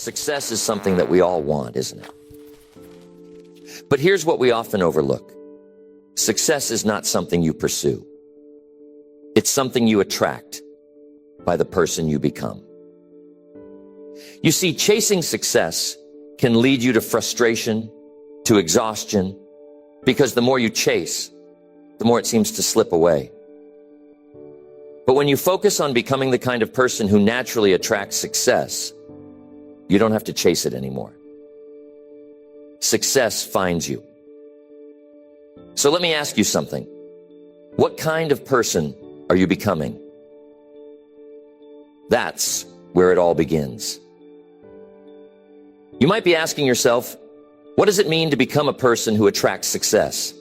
Success is something that we all want, isn't it? But here's what we often overlook. Success is not something you pursue. It's something you attract by the person you become. You see, chasing success can lead you to frustration, to exhaustion, because the more you chase, the more it seems to slip away. But when you focus on becoming the kind of person who naturally attracts success, you don't have to chase it anymore. Success finds you. So let me ask you something. What kind of person are you becoming? That's where it all begins. You might be asking yourself, what does it mean to become a person who attracts success?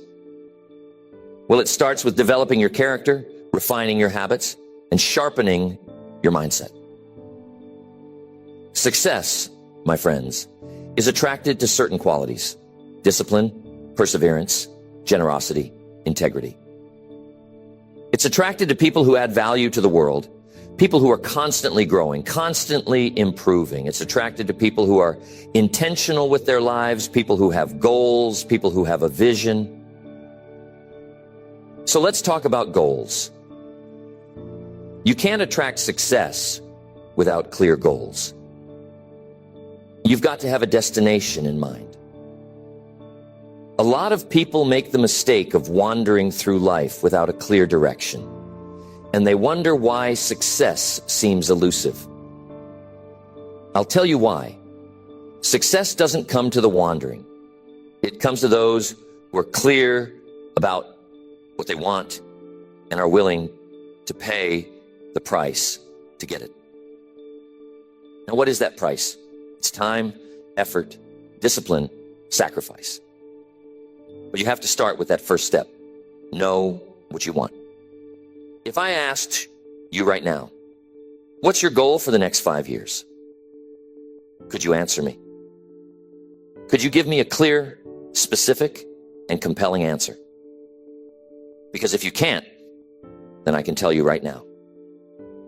Well, it starts with developing your character, refining your habits, and sharpening your mindset. Success, my friends, is attracted to certain qualities: discipline, perseverance, generosity, integrity. It's attracted to people who add value to the world, people who are constantly growing, constantly improving. It's attracted to people who are intentional with their lives, people who have goals, people who have a vision. So let's talk about goals. You can't attract success without clear goals. You've got to have a destination in mind. A lot of people make the mistake of wandering through life without a clear direction, and they wonder why success seems elusive. I'll tell you why. Success doesn't come to the wandering. It comes to those who are clear about what they want and are willing to pay the price to get it. Now, what is that price? It's time, effort, discipline, sacrifice. But you have to start with that first step. Know what you want. If I asked you right now, what's your goal for the next 5 years? Could you answer me? Could you give me a clear, specific, and compelling answer? Because if you can't, then I can tell you right now,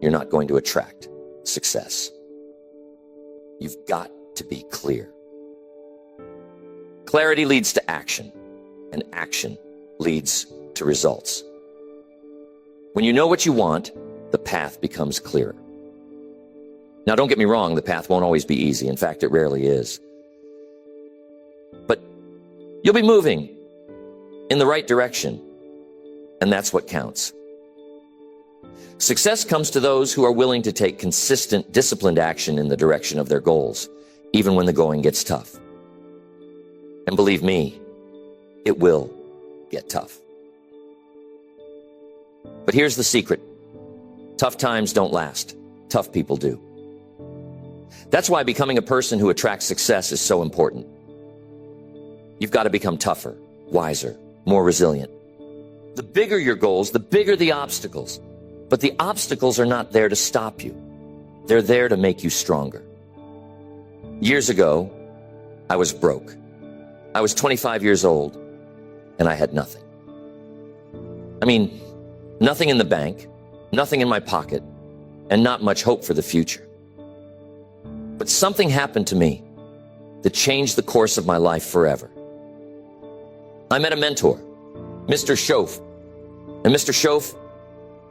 you're not going to attract success. You've got to be clear. Clarity leads to action, and action leads to results. When you know what you want, the path becomes clearer. Now, don't get me wrong, the path won't always be easy. In fact, it rarely is. But you'll be moving in the right direction, and that's what counts. Success comes to those who are willing to take consistent, disciplined action in the direction of their goals, even when the going gets tough. And believe me, it will get tough. But here's the secret. Tough times don't last. Tough people do. That's why becoming a person who attracts success is so important. You've got to become tougher, wiser, more resilient. The bigger your goals, the bigger the obstacles. But the obstacles are not there to stop you. They're there to make you stronger. Years ago, I was broke. I was 25 years old, and I had nothing. I mean, nothing in the bank, nothing in my pocket, and not much hope for the future. But something happened to me that changed the course of my life forever. I met a mentor, Mr. Schoaf, and Mr. Schoaf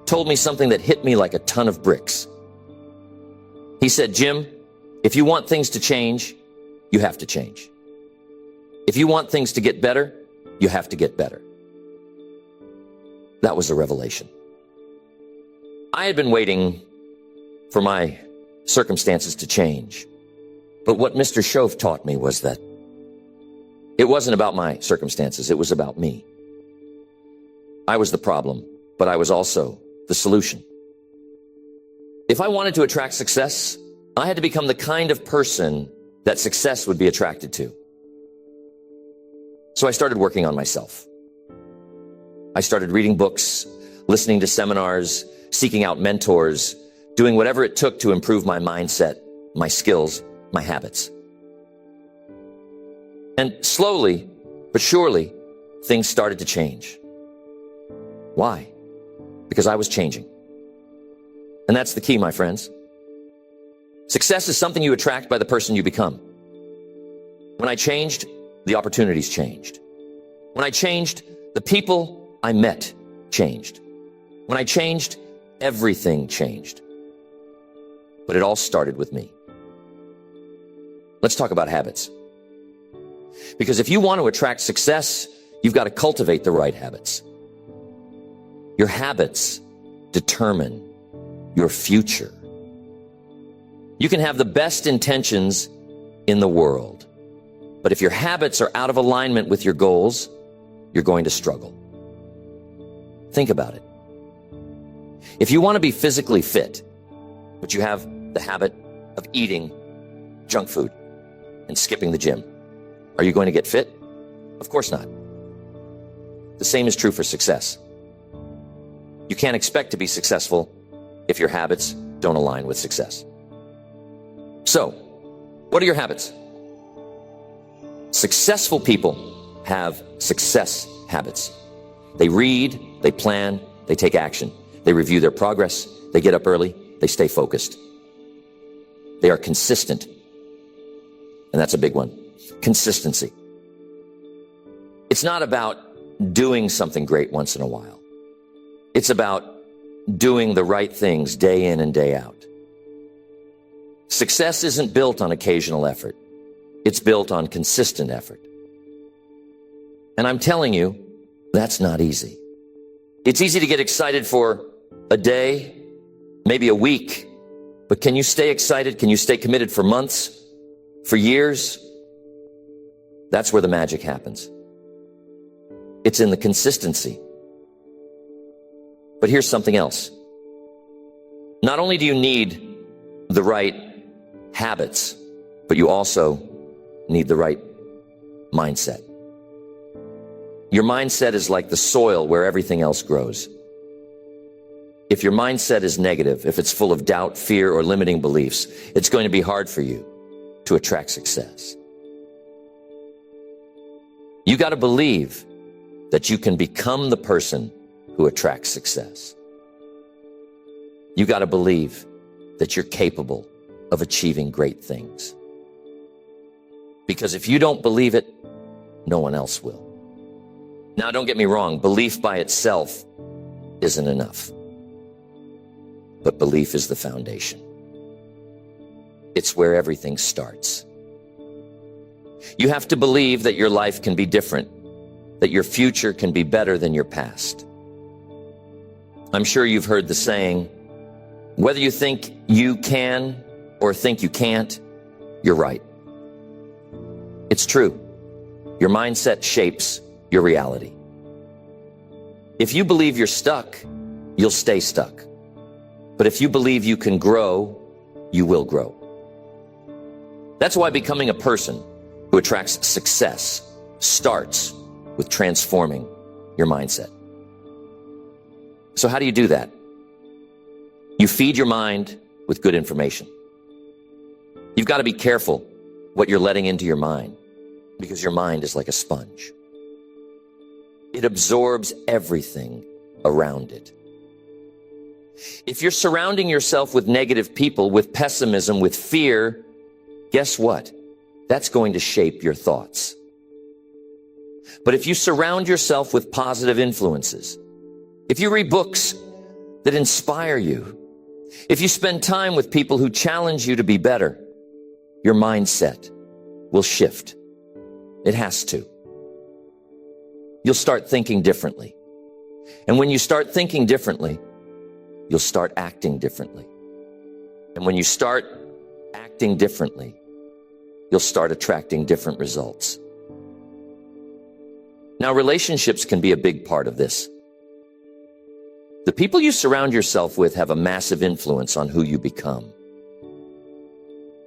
told me something that hit me like a ton of bricks. He said, Jim, if you want things to change, you have to change. If you want things to get better, you have to get better. That was a revelation. I had been waiting for my circumstances to change. But what Mr. Schoaf taught me was that it wasn't about my circumstances, it was about me. I was the problem, but I was also the solution. If I wanted to attract success, I had to become the kind of person that success would be attracted to. So I started working on myself. I started reading books, listening to seminars, seeking out mentors, doing whatever it took to improve my mindset, my skills, my habits. And slowly, but surely, things started to change. Why? Because I was changing. And that's the key, my friends. Success is something you attract by the person you become. When I changed, the opportunities changed. When I changed, the people I met changed. When I changed, everything changed. But it all started with me. Let's talk about habits. Because if you want to attract success, you've got to cultivate the right habits. Your habits determine your future. You can have the best intentions in the world, but if your habits are out of alignment with your goals, you're going to struggle. Think about it. If you want to be physically fit, but you have the habit of eating junk food and skipping the gym, are you going to get fit? Of course not. The same is true for success. You can't expect to be successful if your habits don't align with success. So, what are your habits? Successful people have success habits. They read, they plan, they take action. They review their progress, they get up early, they stay focused. They are consistent. And that's a big one. Consistency. It's not about doing something great once in a while. It's about doing the right things day in and day out. Success isn't built on occasional effort. It's built on consistent effort. And I'm telling you, that's not easy. It's easy to get excited for a day, maybe a week, but can you stay excited? Can you stay committed for months, for years? That's where the magic happens. It's in the consistency. But here's something else. Not only do you need the right habits, but you also need the right mindset. Your mindset is like the soil where everything else grows. If your mindset is negative, if it's full of doubt, fear, or limiting beliefs, it's going to be hard for you to attract success. You got to believe that you can become the person who attracts success. You got to believe that you're capable of achieving great things. Because if you don't believe it, no one else will. Now, don't get me wrong, belief by itself isn't enough. But belief is the foundation. It's where everything starts. You have to believe that your life can be different, that your future can be better than your past. I'm sure you've heard the saying, whether you think you can or think you can't, you're right. It's true. Your mindset shapes your reality. If you believe you're stuck, you'll stay stuck. But if you believe you can grow, you will grow. That's why becoming a person who attracts success starts with transforming your mindset. So how do you do that? You feed your mind with good information. You've got to be careful what you're letting into your mind, because your mind is like a sponge. It absorbs everything around it. If you're surrounding yourself with negative people, with pessimism, with fear, guess what? That's going to shape your thoughts. But if you surround yourself with positive influences, if you read books that inspire you, if you spend time with people who challenge you to be better, your mindset will shift. It has to. You'll start thinking differently. And when you start thinking differently, you'll start acting differently. And when you start acting differently, you'll start attracting different results. Now, relationships can be a big part of this. The people you surround yourself with have a massive influence on who you become.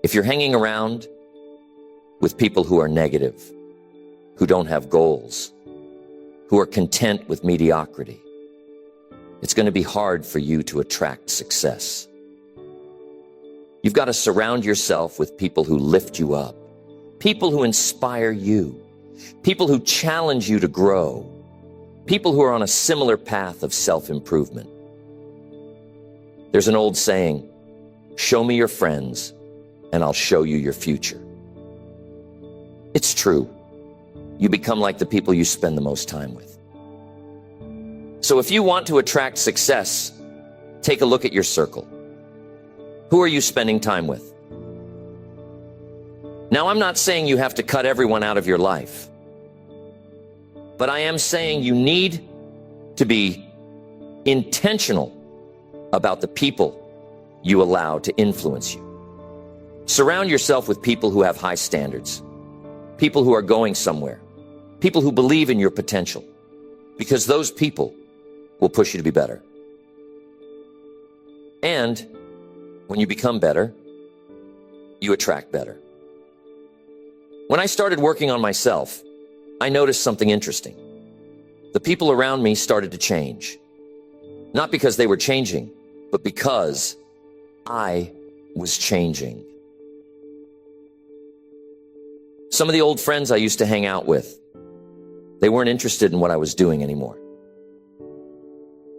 If you're hanging around with people who are negative, who don't have goals, who are content with mediocrity, it's going to be hard for you to attract success. You've got to surround yourself with people who lift you up, people who inspire you, people who challenge you to grow, people who are on a similar path of self-improvement. There's an old saying, show me your friends and I'll show you your future. It's true. You become like the people you spend the most time with. So if you want to attract success, take a look at your circle. Who are you spending time with? Now, I'm not saying you have to cut everyone out of your life, but I am saying you need to be intentional about the people you allow to influence you. Surround yourself with people who have high standards, people who are going somewhere, people who believe in your potential, because those people will push you to be better. And when you become better, you attract better. When I started working on myself, I noticed something interesting. The people around me started to change. Not because they were changing, but because I was changing. Some of the old friends I used to hang out with, they weren't interested in what I was doing anymore.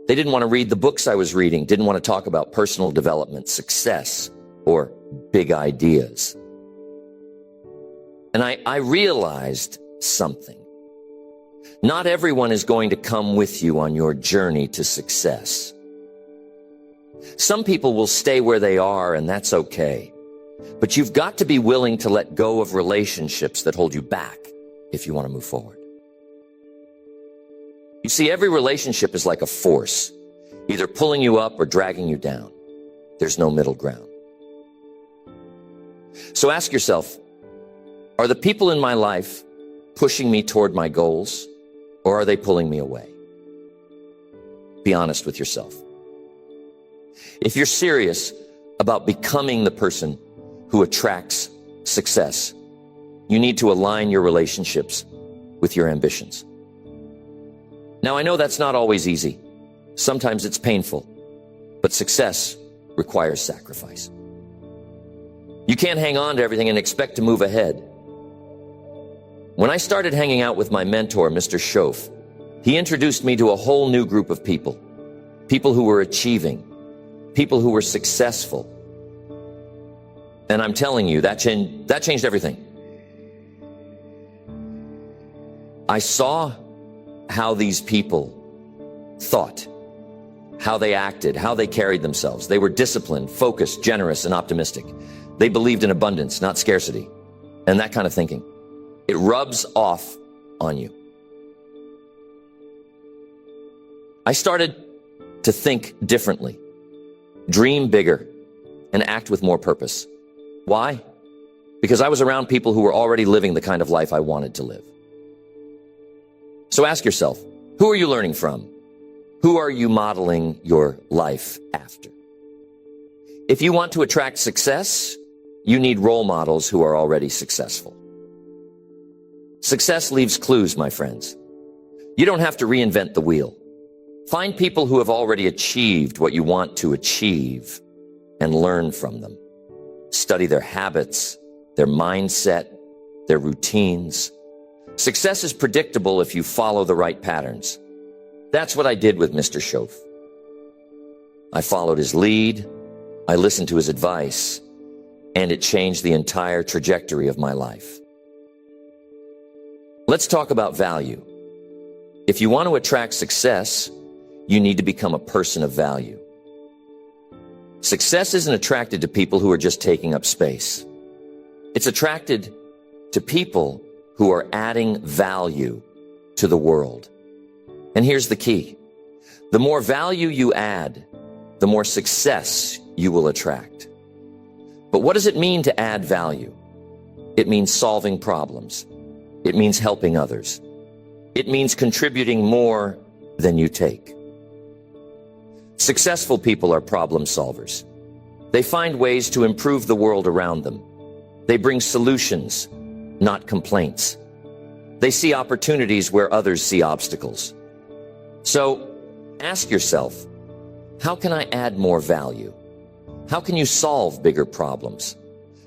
They didn't want to read the books I was reading, didn't want to talk about personal development, success, or big ideas. And I realized something. Not everyone is going to come with you on your journey to success. Some people will stay where they are, and that's okay. But you've got to be willing to let go of relationships that hold you back if you want to move forward. You see, every relationship is like a force, either pulling you up or dragging you down. There's no middle ground. So ask yourself, are the people in my life pushing me toward my goals, or are they pulling me away? Be honest with yourself. If you're serious about becoming the person who attracts success, you need to align your relationships with your ambitions. Now, I know that's not always easy. Sometimes it's painful, but success requires sacrifice. You can't hang on to everything and expect to move ahead. When I started hanging out with my mentor, Mr. Schoaf, he introduced me to a whole new group of people. People who were achieving, people who were successful. And I'm telling you, that changed everything. I saw how these people thought, how they acted, how they carried themselves. They were disciplined, focused, generous, and optimistic. They believed in abundance, not scarcity, and that kind of thinking. It rubs off on you. I started to think differently, dream bigger, and act with more purpose. Why? Because I was around people who were already living the kind of life I wanted to live. So ask yourself, who are you learning from? Who are you modeling your life after? If you want to attract success, you need role models who are already successful. Success leaves clues, my friends. You don't have to reinvent the wheel. Find people who have already achieved what you want to achieve and learn from them. Study their habits, their mindset, their routines. Success is predictable if you follow the right patterns. That's what I did with Mr. Schoaf. I followed his lead, I listened to his advice, and it changed the entire trajectory of my life. Let's talk about value. If you want to attract success, you need to become a person of value. Success isn't attracted to people who are just taking up space. It's attracted to people who are adding value to the world. And here's the key. The more value you add, the more success you will attract. But what does it mean to add value? It means solving problems. It means helping others. It means contributing more than you take. Successful people are problem solvers. They find ways to improve the world around them. They bring solutions, not complaints. They see opportunities where others see obstacles. So ask yourself, how can I add more value? How can you solve bigger problems?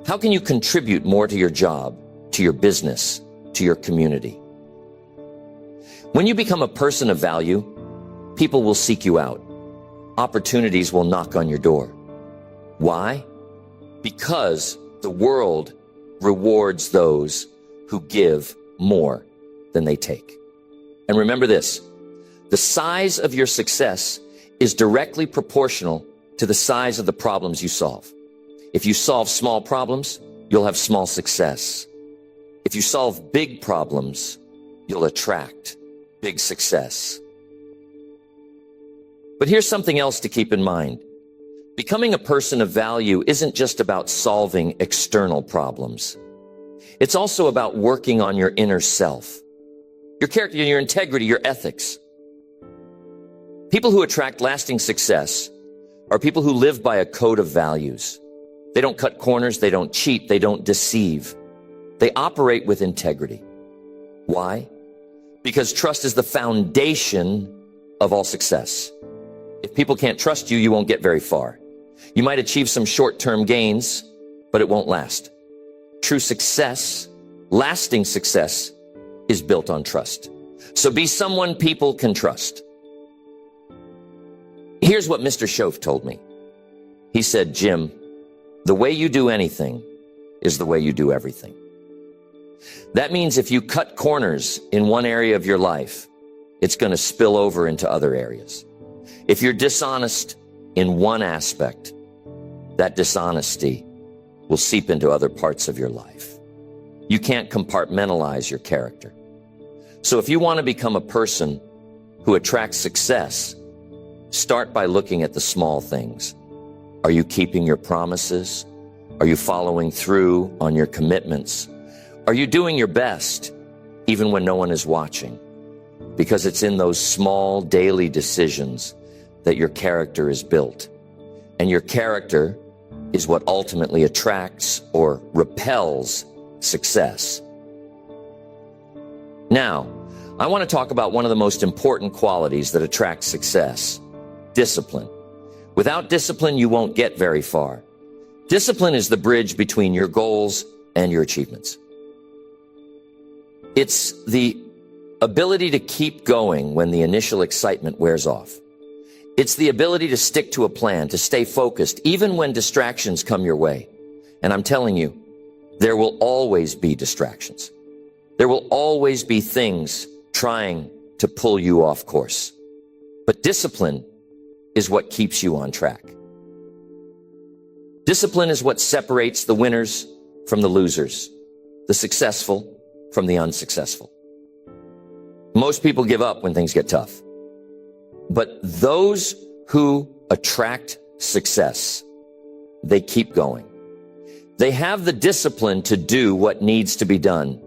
How can you contribute more to your job, to your business, to your community? When you become a person of value, people will seek you out. Opportunities will knock on your door. Why? Because The world rewards those who give more than they take. And remember this, the size of your success is directly proportional to the size of the problems you solve. If you solve small problems, you'll have small success. If you solve big problems, you'll attract big success. But here's something else to keep in mind. Becoming a person of value isn't just about solving external problems. It's also about working on your inner self, your character, your integrity, your ethics. People who attract lasting success are people who live by a code of values. They don't cut corners, they don't cheat, they don't deceive. They operate with integrity. Why? Because trust is the foundation of all success. If people can't trust you, you won't get very far. You might achieve some short-term gains, but it won't last. True success, lasting success, is built on trust. So be someone people can trust. Here's what Mr. Shoaff told me. He said, Jim, the way you do anything is the way you do everything. That means if you cut corners in one area of your life, it's going to spill over into other areas. If you're dishonest in one aspect, that dishonesty will seep into other parts of your life. You can't compartmentalize your character. So if you want to become a person who attracts success, start by looking at the small things. Are you keeping your promises? Are you following through on your commitments? Are you doing your best, even when no one is watching? Because it's in those small daily decisions that your character is built. And your character is what ultimately attracts or repels success. Now, I want to talk about one of the most important qualities that attracts success: discipline. Without discipline, you won't get very far. Discipline is the bridge between your goals and your achievements. It's the ability to keep going when the initial excitement wears off. It's the ability to stick to a plan, to stay focused, even when distractions come your way. And I'm telling you, there will always be distractions. There will always be things trying to pull you off course. But discipline is what keeps you on track. Discipline is what separates the winners from the losers, the successful from the unsuccessful. Most people give up when things get tough. But those who attract success, they keep going. They have the discipline to do what needs to be done,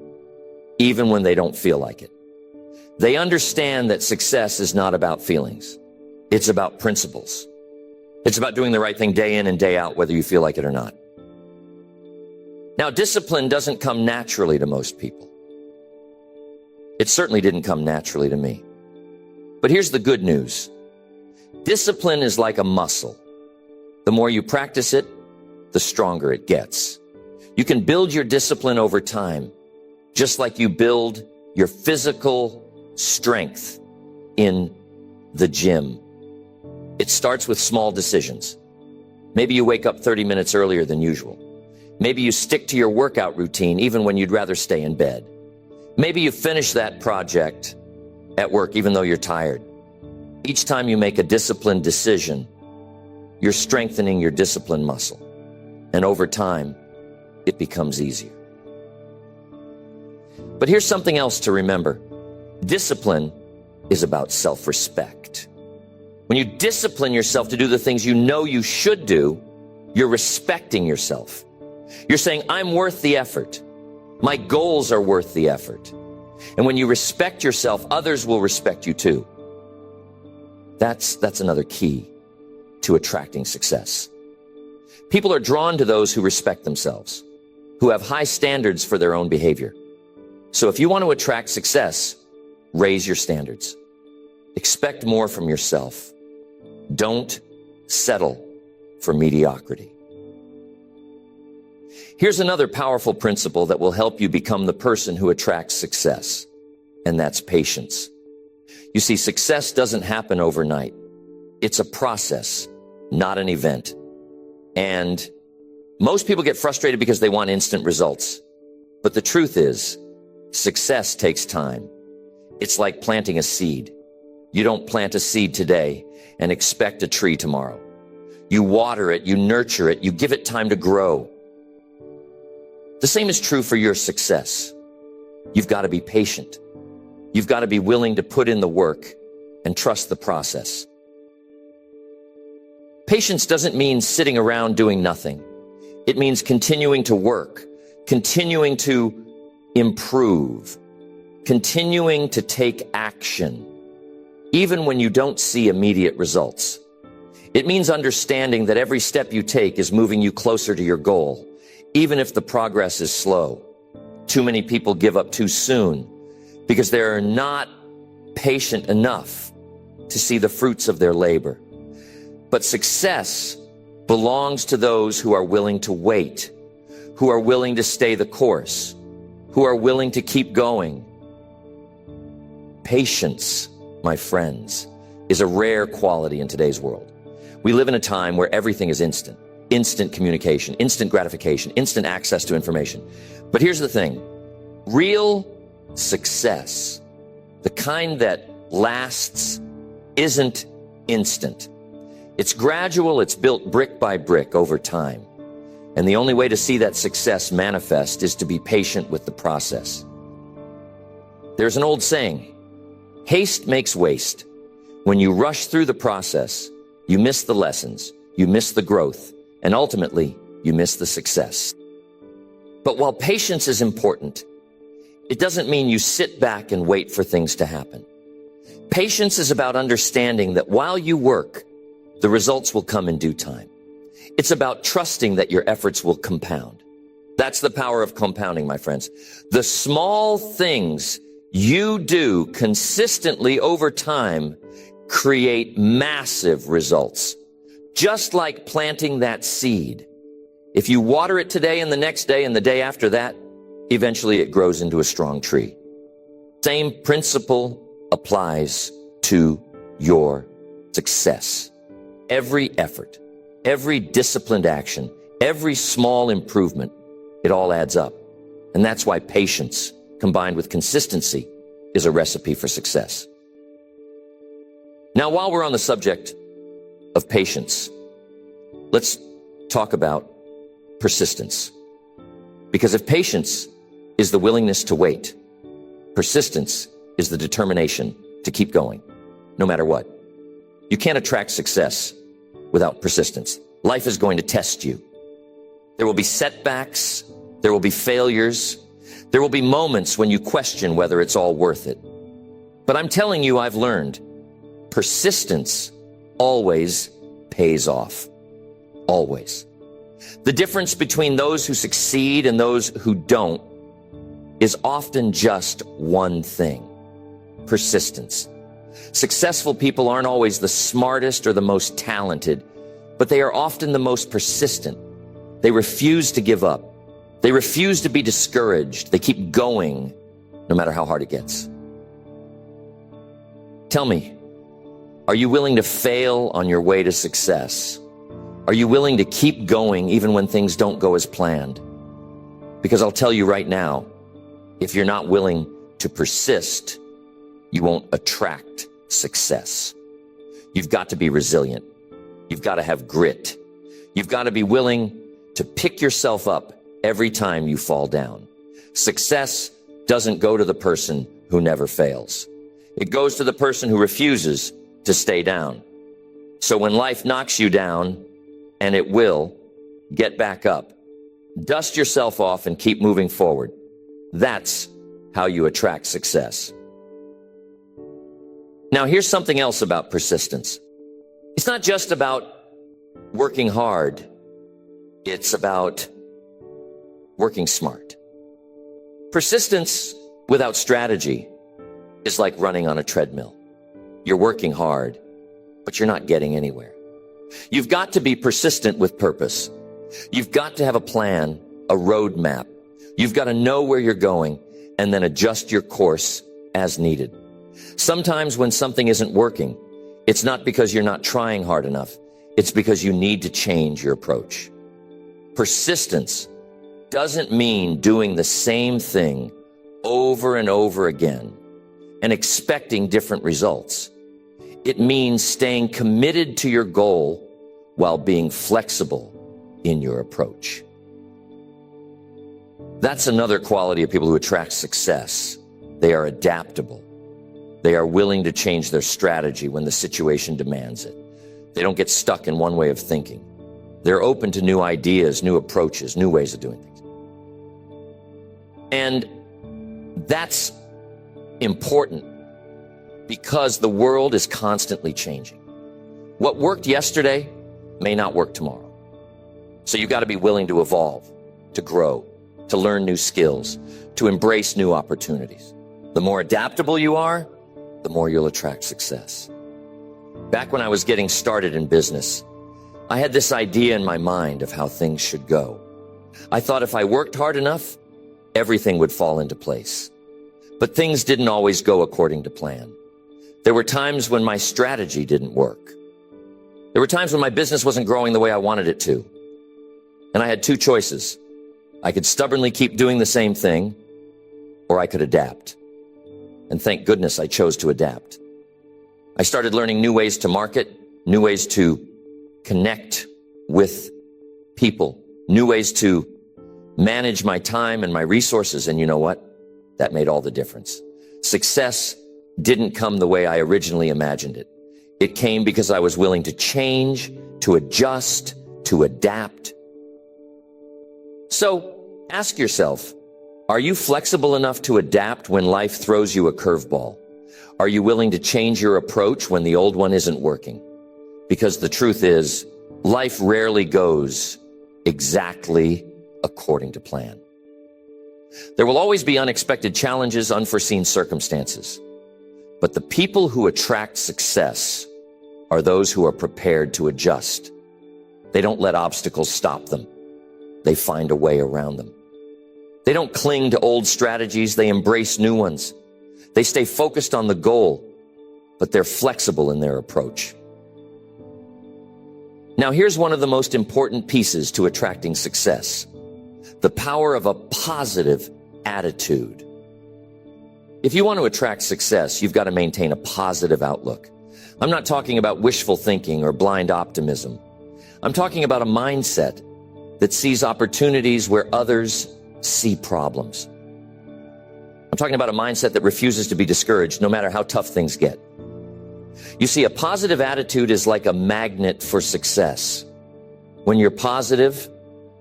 even when they don't feel like it. They understand that success is not about feelings. It's about principles. It's about doing the right thing day in and day out, whether you feel like it or not. Now, discipline doesn't come naturally to most people. It certainly didn't come naturally to me. But here's the good news. Discipline is like a muscle. The more you practice it, the stronger it gets. You can build your discipline over time, just like you build your physical strength in the gym. It starts with small decisions. Maybe you wake up 30 minutes earlier than usual. Maybe you stick to your workout routine even when you'd rather stay in bed. Maybe you finish that project at work even though you're tired. Each time you make a disciplined decision, you're strengthening your discipline muscle. And over time, it becomes easier. But here's something else to remember. Discipline is about self-respect. When you discipline yourself to do the things you know you should do, you're respecting yourself. You're saying, I'm worth the effort. My goals are worth the effort. And when you respect yourself, others will respect you too. That's another key to attracting success. People are drawn to those who respect themselves, who have high standards for their own behavior. So if you want to attract success, raise your standards. Expect more from yourself. Don't settle for mediocrity. Here's another powerful principle that will help you become the person who attracts success, and that's patience. You see, success doesn't happen overnight. It's a process, not an event. And Most people get frustrated because they want instant results. But the truth is, success takes time. It's like planting a seed. You don't plant a seed today and expect a tree tomorrow. You water it, you nurture it, you give it time to grow. The same is true for your success. You've got to be patient. You've got to be willing to put in the work and trust the process. Patience doesn't mean sitting around doing nothing. It means continuing to work, continuing to improve, continuing to take action, even when you don't see immediate results. It means understanding that every step you take is moving you closer to your goal, even if the progress is slow. Too many people give up too soon because they're not patient enough to see the fruits of their labor. But success belongs to those who are willing to wait, who are willing to stay the course, who are willing to keep going. Patience, my friends, is a rare quality in today's world. We live in a time where everything is instant. Instant communication, instant gratification, instant access to information. But here's the thing. Real success, the kind that lasts, isn't instant. It's gradual, it's built brick by brick over time. And the only way to see that success manifest is to be patient with the process. There's an old saying, haste makes waste. When you rush through the process, you miss the lessons, you miss the growth, and ultimately, you miss the success. But while patience is important, it doesn't mean you sit back and wait for things to happen. Patience is about understanding that while you work, the results will come in due time. It's about trusting that your efforts will compound. That's the power of compounding, my friends. The small things you do consistently over time create massive results. Just like planting that seed. If you water it today and the next day and the day after that, eventually it grows into a strong tree. Same principle applies to your success. Every effort, every disciplined action, every small improvement, it all adds up. And that's why patience, combined with consistency, is a recipe for success. Now, while we're on the subject of patience, let's talk about persistence. Because if patience is the willingness to wait, persistence is the determination to keep going, no matter what. You can't attract success without persistence. Life is going to test you. There will be setbacks. There will be failures. There will be moments when you question whether it's all worth it. But I'm telling you, I've learned persistence always pays off. Always. The difference between those who succeed and those who don't is often just one thing: persistence. Successful people aren't always the smartest or the most talented, but they are often the most persistent. They refuse to give up. They refuse to be discouraged. They keep going, no matter how hard it gets. Tell me, are you willing to fail on your way to success? Are you willing to keep going even when things don't go as planned? Because I'll tell you right now, if you're not willing to persist, you won't attract success. You've got to be resilient. You've got to have grit. You've got to be willing to pick yourself up every time you fall down. Success doesn't go to the person who never fails. It goes to the person who refuses to stay down. So when life knocks you down, and it will, get back up. Dust yourself off and keep moving forward. That's how you attract success. Now, here's something else about persistence. It's not just about working hard. It's about working smart. Persistence without strategy is like running on a treadmill. You're working hard, but you're not getting anywhere. You've got to be persistent with purpose. You've got to have a plan, a roadmap. You've got to know where you're going and then adjust your course as needed. Sometimes when something isn't working, it's not because you're not trying hard enough. It's because you need to change your approach. Persistence doesn't mean doing the same thing over and over again and expecting different results. It means staying committed to your goal while being flexible in your approach. That's another quality of people who attract success. They are adaptable. They are willing to change their strategy when the situation demands it. They don't get stuck in one way of thinking. They're open to new ideas, new approaches, new ways of doing things. And that's important because the world is constantly changing. What worked yesterday may not work tomorrow. So you've got to be willing to evolve, to grow, to learn new skills, to embrace new opportunities. The more adaptable you are, the more you'll attract success. Back when I was getting started in business, I had this idea in my mind of how things should go. I thought if I worked hard enough, everything would fall into place. But things didn't always go according to plan. There were times when my strategy didn't work. There were times when my business wasn't growing the way I wanted it to. And I had two choices. I could stubbornly keep doing the same thing, or I could adapt. And thank goodness I chose to adapt. I started learning new ways to market, new ways to connect with people, new ways to manage my time and my resources. And you know what? That made all the difference. Success didn't come the way I originally imagined it. It came because I was willing to change, to adjust, to adapt. So ask yourself, are you flexible enough to adapt when life throws you a curveball? Are you willing to change your approach when the old one isn't working? Because the truth is, life rarely goes exactly according to plan. There will always be unexpected challenges, unforeseen circumstances. But the people who attract success are those who are prepared to adjust. They don't let obstacles stop them. They find a way around them. They don't cling to old strategies. They embrace new ones. They stay focused on the goal, but they're flexible in their approach. Now, here's one of the most important pieces to attracting success: the power of a positive attitude. If you want to attract success, you've got to maintain a positive outlook. I'm not talking about wishful thinking or blind optimism. I'm talking about a mindset that sees opportunities where others see problems. I'm talking about a mindset that refuses to be discouraged no matter how tough things get. You see, a positive attitude is like a magnet for success. When you're positive,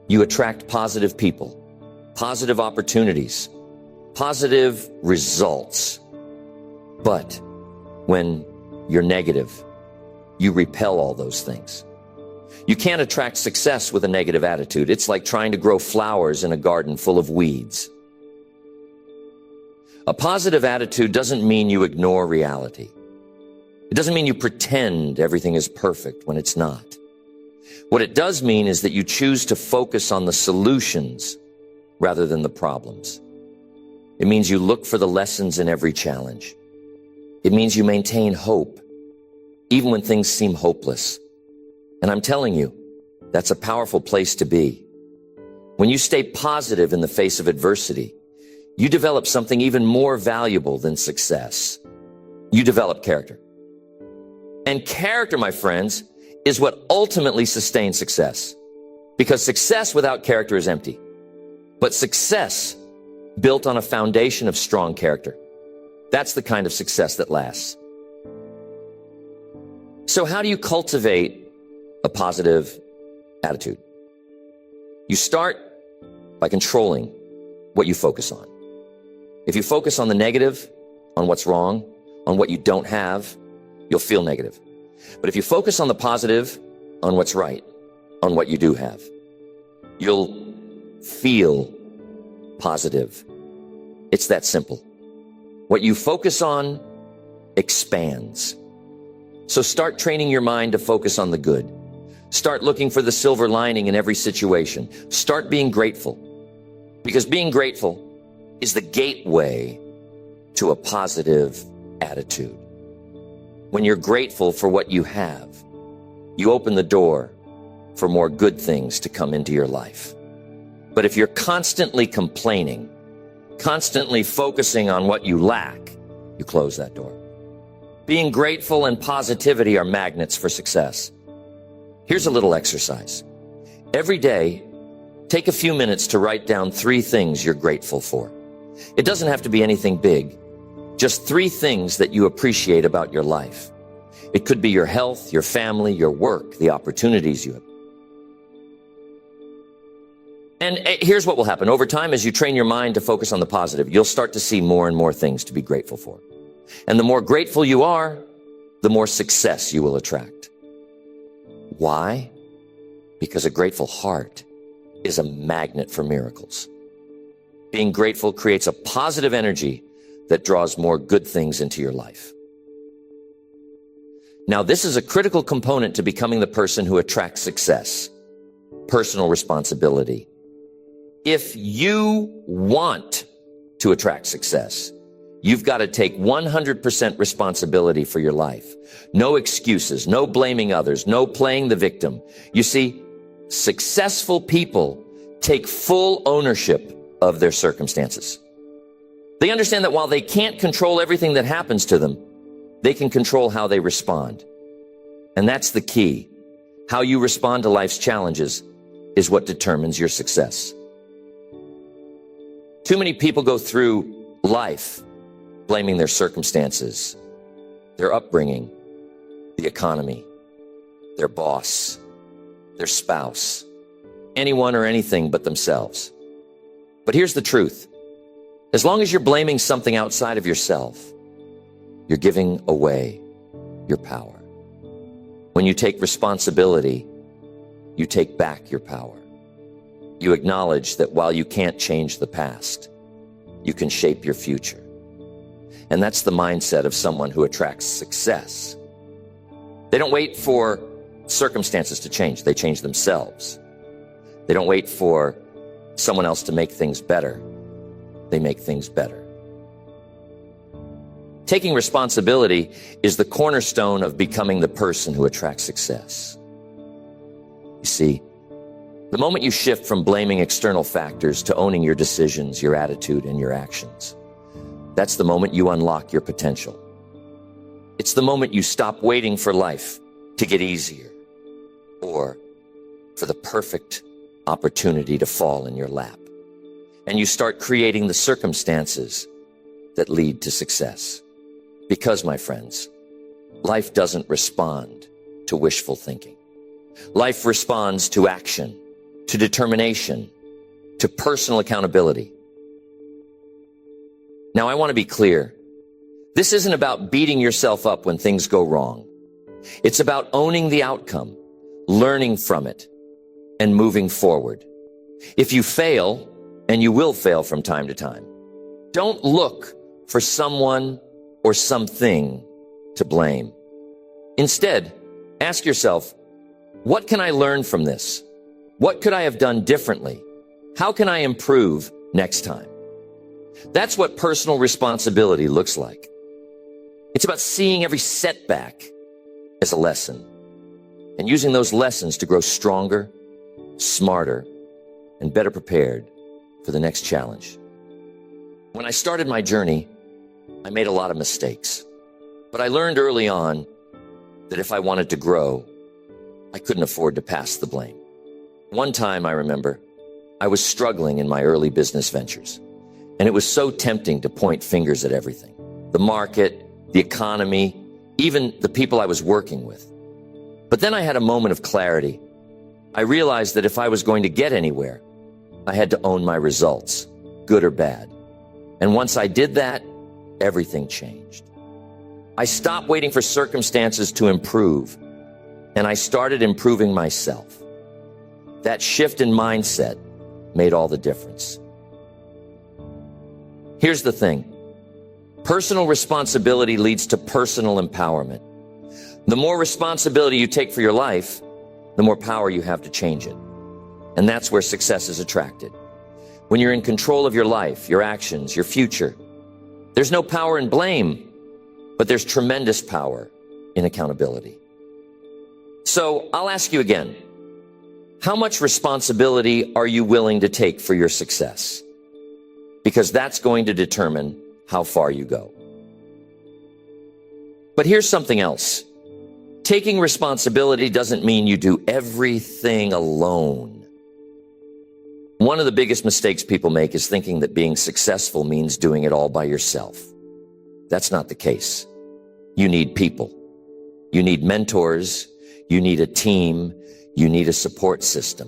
you attract positive people, positive opportunities, positive results. But when you're negative, you repel all those things. You can't attract success with a negative attitude. It's like trying to grow flowers in a garden full of weeds. A positive attitude doesn't mean you ignore reality. It doesn't mean you pretend everything is perfect when it's not. What it does mean is that you choose to focus on the solutions rather than the problems. It means you look for the lessons in every challenge. It means you maintain hope, even when things seem hopeless. And I'm telling you, that's a powerful place to be. When you stay positive in the face of adversity, you develop something even more valuable than success. You develop character. And character, my friends, is what ultimately sustains success. Because success without character is empty. But success built on a foundation of strong character, that's the kind of success that lasts. So how do you cultivate a positive attitude? You start by controlling what you focus on. If you focus on the negative, on what's wrong, on what you don't have, you'll feel negative. But if you focus on the positive, on what's right, on what you do have, you'll feel positive. It's that simple. What you focus on expands. So start training your mind to focus on the good. Start looking for the silver lining in every situation. Start being grateful. Because being grateful is the gateway to a positive attitude. When you're grateful for what you have, you open the door for more good things to come into your life. But if you're constantly complaining, constantly focusing on what you lack, you close that door. Being grateful and positivity are magnets for success. Here's a little exercise. Every day, take a few minutes to write down 3 things you're grateful for. It doesn't have to be anything big, just 3 things that you appreciate about your life. It could be your health, your family, your work, the opportunities you have. And here's what will happen. Over time, as you train your mind to focus on the positive, you'll start to see more and more things to be grateful for. And the more grateful you are, the more success you will attract. Why? Because a grateful heart is a magnet for miracles. Being grateful creates a positive energy that draws more good things into your life. Now, this is a critical component to becoming the person who attracts success. Personal responsibility. If you want to attract success, you've got to take 100% responsibility for your life. No excuses, no blaming others, no playing the victim. You see, successful people take full ownership of their circumstances. They understand that while they can't control everything that happens to them, they can control how they respond. And that's the key. How you respond to life's challenges is what determines your success. Too many people go through life blaming their circumstances, their upbringing, the economy, their boss, their spouse, anyone or anything but themselves. But here's the truth. As long as you're blaming something outside of yourself, you're giving away your power. When you take responsibility, you take back your power. You acknowledge that while you can't change the past, you can shape your future. And that's the mindset of someone who attracts success. They don't wait for circumstances to change. They change themselves. They don't wait for someone else to make things better. They make things better. Taking responsibility is the cornerstone of becoming the person who attracts success. You see, the moment you shift from blaming external factors to owning your decisions, your attitude, and your actions, that's the moment you unlock your potential. It's the moment you stop waiting for life to get easier or for the perfect opportunity to fall in your lap. And you start creating the circumstances that lead to success. Because, my friends, life doesn't respond to wishful thinking. Life responds to action, to determination, to personal accountability. Now, I want to be clear. This isn't about beating yourself up when things go wrong. It's about owning the outcome, learning from it, and moving forward. If you fail, and you will fail from time to time, don't look for someone or something to blame. Instead, ask yourself, what can I learn from this? What could I have done differently? How can I improve next time? That's what personal responsibility looks like. It's about seeing every setback as a lesson and using those lessons to grow stronger, smarter, and better prepared for the next challenge. When I started my journey, I made a lot of mistakes, but I learned early on that if I wanted to grow, I couldn't afford to pass the blame. One time, I remember, I was struggling in my early business ventures, and it was so tempting to point fingers at everything. The market, the economy, even the people I was working with. But then I had a moment of clarity. I realized that if I was going to get anywhere, I had to own my results, good or bad. And once I did that, everything changed. I stopped waiting for circumstances to improve, and I started improving myself. That shift in mindset made all the difference. Here's the thing. Personal responsibility leads to personal empowerment. The more responsibility you take for your life, the more power you have to change it. And that's where success is attracted. When you're in control of your life, your actions, your future, there's no power in blame, but there's tremendous power in accountability. So I'll ask you again, How much responsibility are you willing to take for your success? Because that's going to determine how far you go. But here's something else. Taking responsibility doesn't mean you do everything alone. One of the biggest mistakes people make is thinking that being successful means doing it all by yourself. That's not the case. You need people. You need mentors. You need a team. You need a support system.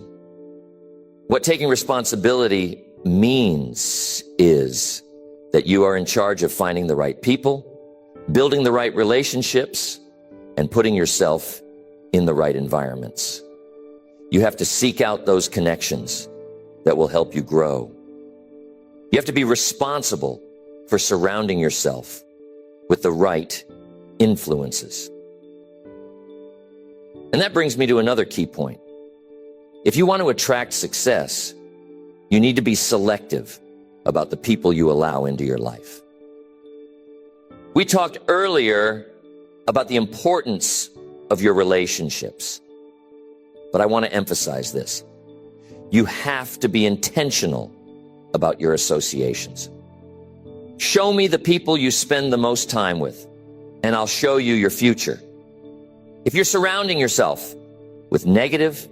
What taking responsibility means is that you are in charge of finding the right people, building the right relationships, and putting yourself in the right environments. You have to seek out those connections that will help you grow. You have to be responsible for surrounding yourself with the right influences. And that brings me to another key point. If you want to attract success, you need to be selective about the people you allow into your life. We talked earlier about the importance of your relationships, but I want to emphasize this. You have to be intentional about your associations. Show me the people you spend the most time with, and I'll show you your future. If you're surrounding yourself with negative,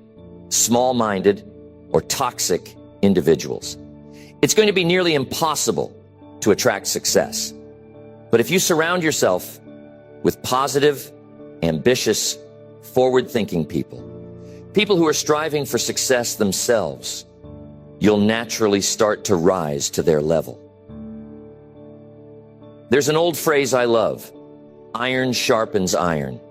small-minded, or toxic individuals, it's going to be nearly impossible to attract success. But if you surround yourself with positive, ambitious, forward-thinking people, people who are striving for success themselves, you'll naturally start to rise to their level. There's an old phrase I love, iron sharpens iron.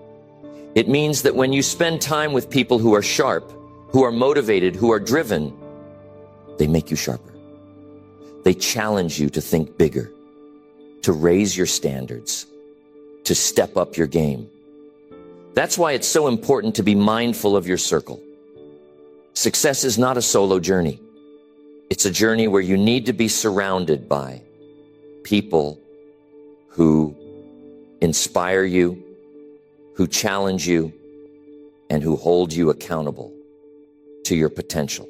It means that when you spend time with people who are sharp, who are motivated, who are driven, they make you sharper. They challenge you to think bigger, to raise your standards, to step up your game. That's why it's so important to be mindful of your circle. Success is not a solo journey. It's a journey where you need to be surrounded by people who inspire you, who challenge you, and who hold you accountable to your potential.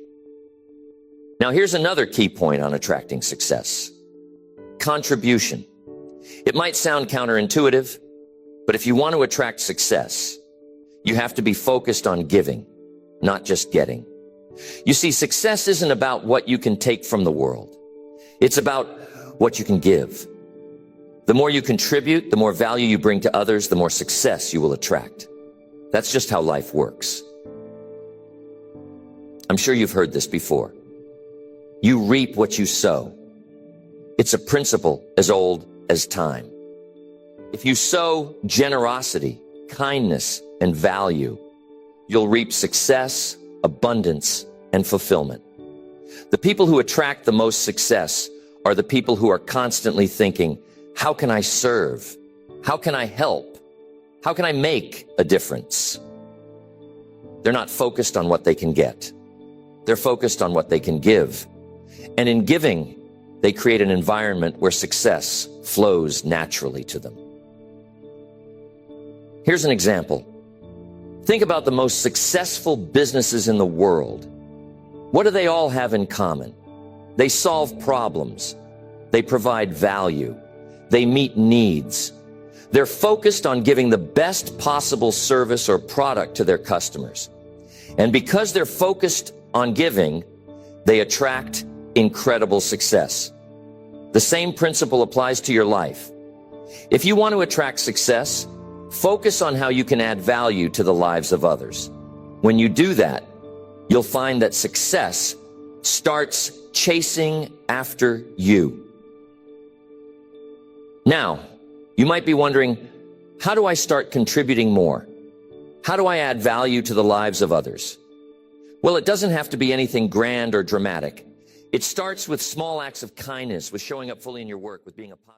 Now, here's another key point on attracting success. Contribution. It might sound counterintuitive, but if you want to attract success, you have to be focused on giving, not just getting. You see, success isn't about what you can take from the world. It's about what you can give. The more you contribute, the more value you bring to others, the more success you will attract. That's just how life works. I'm sure you've heard this before. You reap what you sow. It's a principle as old as time. If you sow generosity, kindness, and value, you'll reap success, abundance, and fulfillment. The people who attract the most success are the people who are constantly thinking, how can I serve? How can I help? How can I make a difference? They're not focused on what they can get. They're focused on what they can give. And in giving, they create an environment where success flows naturally to them. Here's an example. Think about the most successful businesses in the world. What do they all have in common? They solve problems. They provide value. They meet needs. They're focused on giving the best possible service or product to their customers. And because they're focused on giving, they attract incredible success. The same principle applies to your life. If you want to attract success, focus on how you can add value to the lives of others. When you do that, you'll find that success starts chasing after you. Now, you might be wondering, how do I start contributing more? How do I add value to the lives of others? Well, it doesn't have to be anything grand or dramatic. It starts with small acts of kindness, with showing up fully in your work, with being a positive.